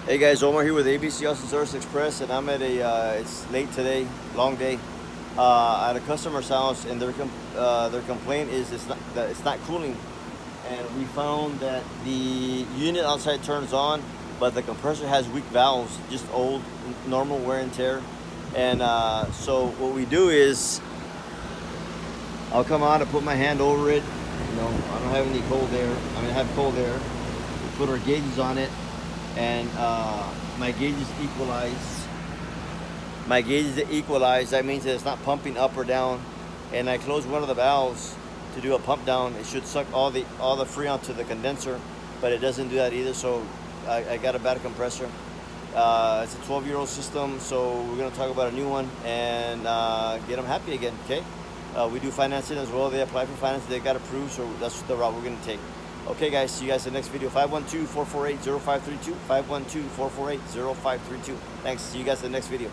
Hey guys, Omar here with ABC Austin Service Express, and I'm at it's late today, long day, at a customer's house, and their complaint is that it's not cooling, and we found that the unit outside turns on, but the compressor has weak valves, just old, normal wear and tear, and so what we do is I'll come out and put my hand over it. I don't have any cold air. I have cold air. We put our gauges on it, and my gauges equalize. My gauges equalize. That means that it's not pumping up or down. And I close one of the valves to do a pump down. It should suck all the freon to the condenser, but it doesn't do that either. So I got a bad compressor. It's a 12-year-old system, so we're gonna talk about a new one and get them happy again. Okay. We do financing as well. They apply for finance. They got approved, so that's the route we're gonna take. Okay, guys, see you guys in the next video. 512-448-0532. 512-448-0532. Thanks. See you guys in the next video.